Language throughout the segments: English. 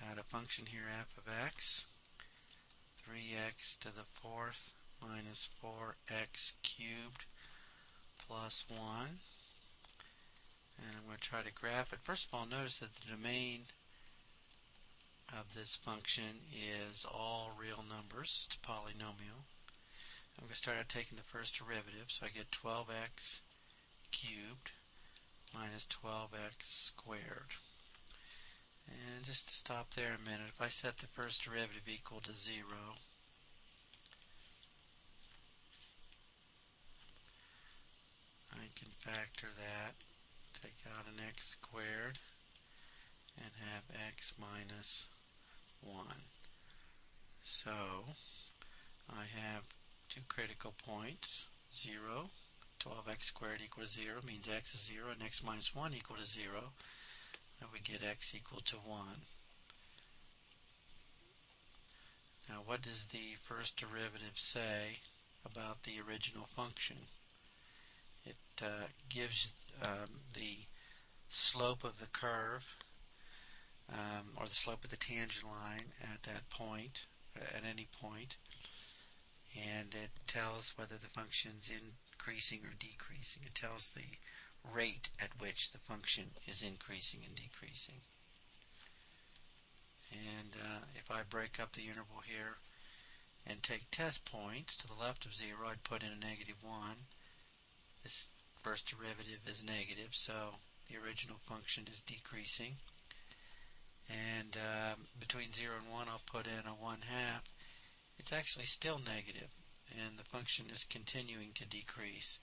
got a function here f of x, 3x to the fourth minus 4x cubed plus 1. And I'm going to try to graph it. First of all, notice that the domain of this function is all real numbers. It's polynomial. I'm going to start out taking the first derivative, so I get 12x cubed minus 12x squared. And just to stop there a minute, if I set the first derivative equal to 0, I can factor that, take out an x squared, and have x minus 1. So I have two critical points, 0, 12x squared equals 0, means x is 0, and x minus 1 equal to 0. And we get x equal to 1. Now what does the first derivative say about the original function? It gives the slope of the curve, or the slope of the tangent line at that point, at any point, and it tells whether the function's increasing or decreasing. It tells the rate at which the function is increasing and decreasing. And if I break up the interval here and take test points to the left of 0, I'd put in a negative 1. This first derivative is negative, so the original function is decreasing. And between 0 and 1, I'll put in a 1/2. It's actually still negative, and the function is continuing to decrease.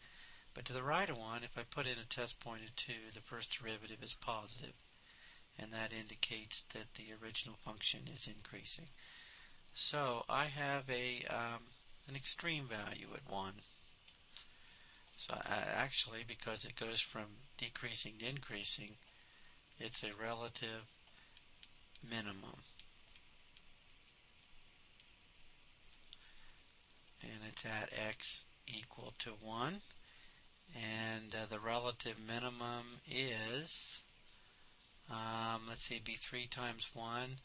But to the right of 1, if I put in a test point of 2, the first derivative is positive, and that indicates that the original function is increasing. So I have an extreme value at 1. So actually, because it goes from decreasing to increasing, it's a relative minimum. And it's at x equal to 1. And the relative minimum is, let's see, it'd be 3 times 1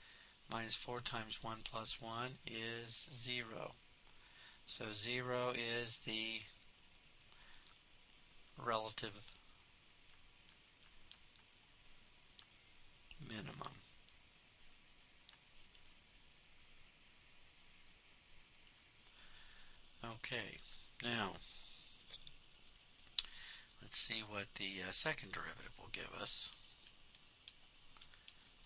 minus 4 times 1 plus 1 is 0. So 0 is the relative minimum. Okay, now let's see what the second derivative will give us.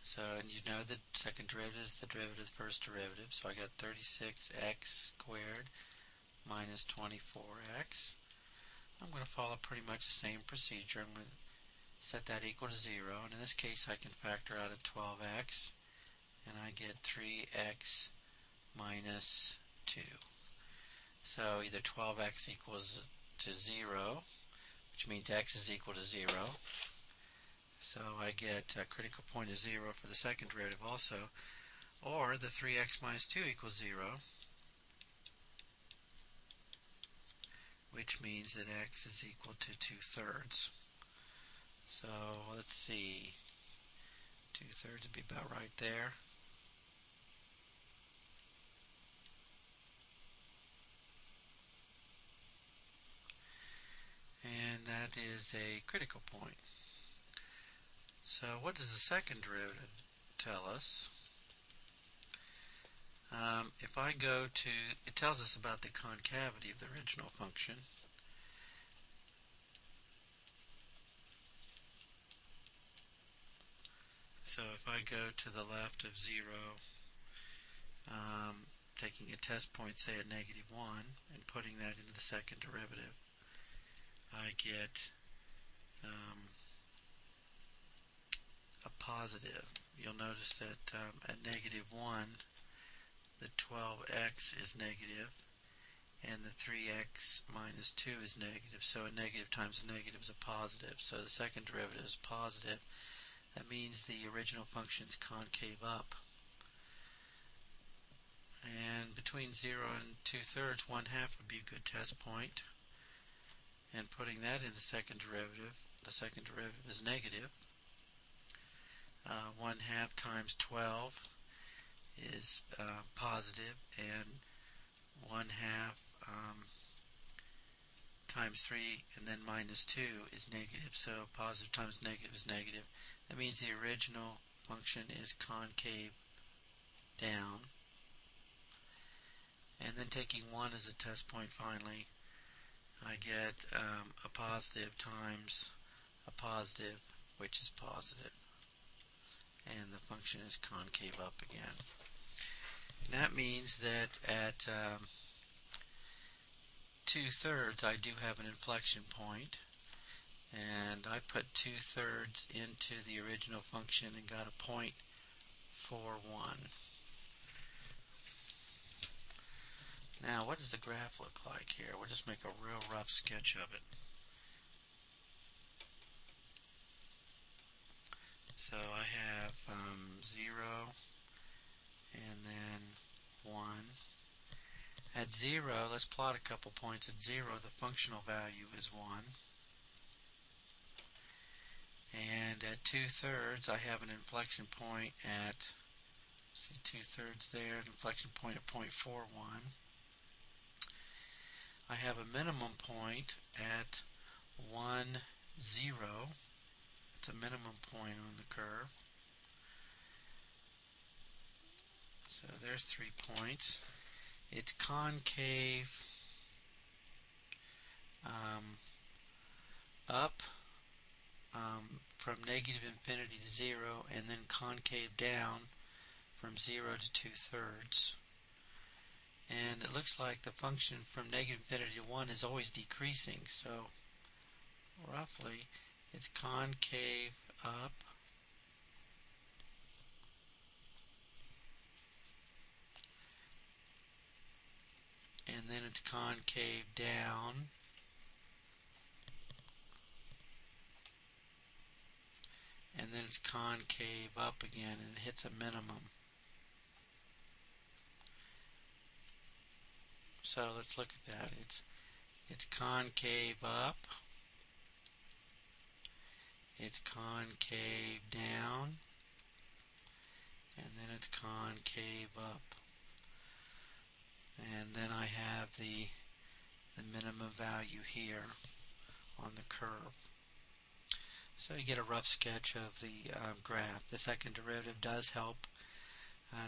So, and you know the second derivative is the derivative of the first derivative, so I got 36x squared minus 24x. I'm going to follow pretty much the same procedure. I'm going to set that equal to 0, and in this case I can factor out a 12x, and I get 3x minus 2. So either 12x equals to 0, which means x is equal to 0. So I get a critical point of 0 for the second derivative also, or the 3x minus 2 equals 0, which means that x is equal to 2/3. So let's see, 2/3 would be about right there. And that is a critical point. So what does the second derivative tell us? If I go to, it tells us about the concavity of the original function. So if I go to the left of 0, taking a test point, say at negative 1, and putting that into the second derivative, I get a positive. You'll notice that at negative 1, the 12x is negative, and the 3x minus 2 is negative. So a negative times a negative is a positive. So the second derivative is positive. That means the original function is concave up. And between 0 and 2/3, 1/2 would be a good test point. And putting that in the second derivative is negative. 1/2 times 12 is positive, and 1/2 times 3 and then minus 2 is negative. So positive times negative is negative. That means the original function is concave down. And then taking 1 as a test point finally, I get a positive times a positive, which is positive. And the function is concave up again. And that means that at 2/3 I do have an inflection point, and I put 2/3 into the original function and got a 0.41. Now what does the graph look like here? We'll just make a real rough sketch of it. So I have 0 and then 1. At 0, let's plot a couple points. At 0, the functional value is 1. And at 2/3, I have an inflection point at, see 2/3 there, an inflection point at 0.41. I have a minimum point at 1, 0. It's a minimum point on the curve. So there's 3 points. It's concave up from negative infinity to 0, and then concave down from 0 to 2/3. And it looks like the function from negative infinity to 1 is always decreasing, so roughly it's concave up and then it's concave down, and then it's concave up again, and it hits a minimum. So let's look at that. It's concave up, it's concave down, and then it's concave up. And then I have the minimum value here on the curve. So you get a rough sketch of the graph. The second derivative does help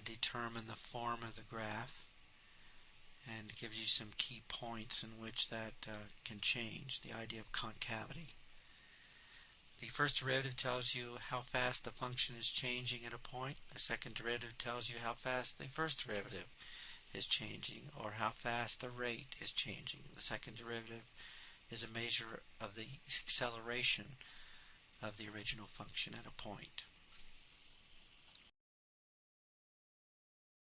determine the form of the graph, and gives you some key points in which that can change, the idea of concavity. The first derivative tells you how fast the function is changing at a point. The second derivative tells you how fast the first derivative is changing, or how fast the rate is changing. The second derivative is a measure of the acceleration of the original function at a point.